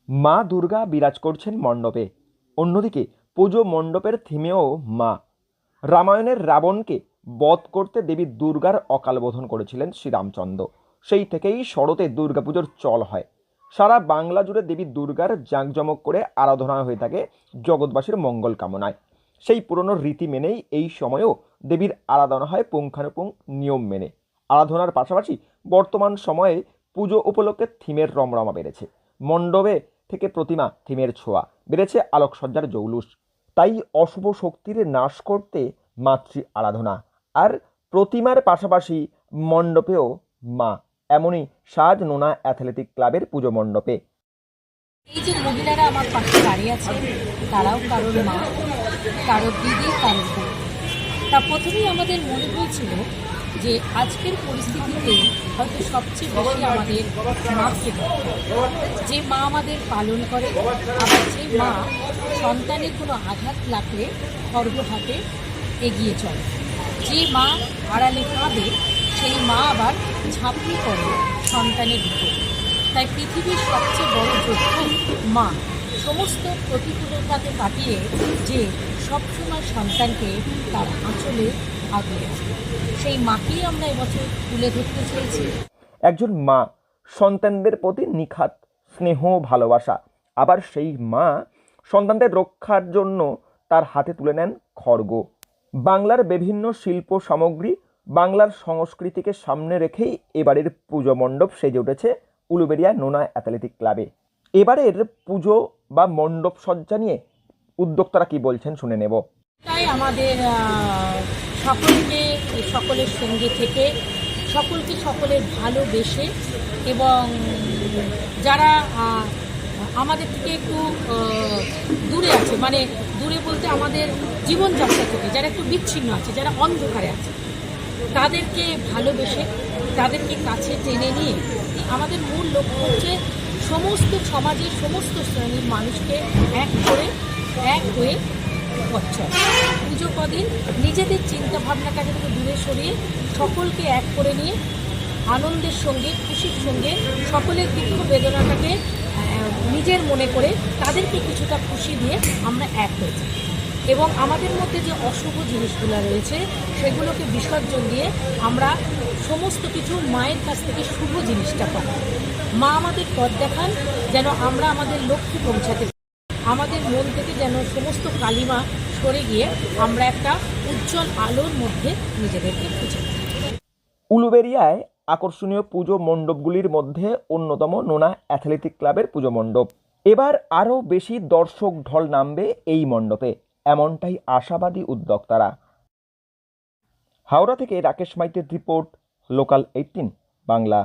মা দুর্গা বিরাজ করছেন মণ্ডপে। অন্যদিকে পুজো মণ্ডপের থিমেও মা। রামায়ণের রাবণকে বধ করতে দেবী দুর্গার অকাল বোধন করেছিলেন শ্রীরামচন্দ্র। সেই থেকেই শরতে দুর্গাপুজোর চল হয়। সারা বাংলা জুড়ে দেবী দুর্গার জাঁকজমক করে আরাধনা হয়ে থাকে জগৎবাসীর মঙ্গল কামনায়। সেই পুরনো রীতি মেনেই এই সময়েও দেবীর আরাধনা হয় পুঙ্খানুপুঙ্খ নিয়ম মেনে। আরাধনার পাশাপাশি বর্তমান সময়ে পুজো উপলক্ষে থিমের রমরমা বেড়েছে। মণ্ডপে থেকে প্রতিমা থিমের ছোঁয়া, বেড়েছে আলোকসজ্জার জৌলুস। তাই অশুভ শক্তির নাশ করতে মাতৃ আরাধনা আর প্রতিমার পাশাপাশি মণ্ডপেও মা। এমনই সাজ নোনা অ্যাথলেটিক ক্লাবের পুজো মণ্ডপে। এই যে মহিলারা আমার পাশে দাঁড়িয়ে আছে, তারাও কারোর মা, কারোর দিদি, কারোর বোন। তা প্রথমেই আমাদের মনে হয়েছিল যে আজকের পরিস্থিতিতে হয়তো সবচেয়ে বেশি আমাদের মাকে দরকার। যে মা আমাদের পালন করে, আবার যে মা সন্তানের কোনো আঘাত লাগলে খর্ব হাতে এগিয়ে চলে। যে মা আড়ালে কাঁদে, সেই মা আবার ঝাঁপিয়ে পড়ে সন্তানের ভিতরে। তাই পৃথিবীর সবচেয়ে বড় যোদ্ধা মা, সমস্ত প্রতিকূলতাকে কাটিয়ে যে সবসময় সন্তানকে তার আঁচলে আগলে রাখে, সেই মাকেই আমরা এবছর তুলে ধরতে চেয়েছি। একজন মা সন্তানদের প্রতি নিখাত স্নেহ ভালোবাসা, আবার সেই মা সন্তানদের রক্ষার জন্য তার হাতে তুলে নেন খড়গ। বাংলার বিভিন্ন শিল্প সামগ্রী, বাংলার সংস্কৃতিকে সামনে রেখেই এবারের পুজো মণ্ডপ সেজে উঠেছে উলুবেড়িয়া নোনা অ্যাথলেটিক ক্লাবে। এবারের পুজো বা মণ্ডপ সজ্জা নিয়ে উদ্যোক্তারা কি বলছেন শুনে নেব। তাই আমাদের সকলকে সকলের সঙ্গে থেকে, সকলকে সকলের ভালোবেসে, এবং যারা আমাদের থেকে একটু দূরে আছে, মানে দূরে বলতে আমাদের জীবনযাত্রা থেকে যারা একটু বিচ্ছিন্ন আছে, যারা অন্ধকারে আছে, তাদেরকে ভালোবেসে তাদেরকে কাছে টেনে নিয়ে আমাদের মূল লক্ষ্য হচ্ছে সমস্ত সমাজের সমস্ত শ্রেণীর মানুষকে এক করে, এক হয়ে বছর পুজো কদিন নিজেদের চিন্তা ভাবনাটাকে থেকে দূরে সরিয়ে সকলকে এক করে নিয়ে আনন্দের সঙ্গে, খুশির সঙ্গে, সকলের দুঃখ বেদনাটাকে নিজের মনে করে তাদেরকে কিছুটা খুশি দিয়ে আমরা এক হয়েছি। এবং আমাদের মধ্যে যে অশুভ জিনিসগুলো রয়েছে সেগুলোকে বিসর্জন দিয়ে আমরা সমস্ত কিছু মায়ের কাছ থেকে শুভ জিনিসটা পাই। মা আমাদের পথ দেখান, যেন আমরা আমাদের লক্ষ্যে পৌঁছাতে, আমাদের মন থেকে যেন সমস্ত কালিমা সরে গিয়ে আমরা একটা উজ্জ্বল আলোর মধ্যে নিজেদেরকে খুঁজে পাই। উলুবেড়িয়ায় আকর্ষণীয় পুজো মণ্ডপগুলির মধ্যে অন্যতম নোনা অ্যাথলেটিক ক্লাবের পুজো মণ্ডপ। এবার আরও বেশি দর্শক ঢল নামবে এই মণ্ডপে, এমনটাই আশাবাদী উদ্যোক্তারা। হাওড়া থেকে রাকেশ মাইতির রিপোর্ট, লোকাল 18 বাংলা।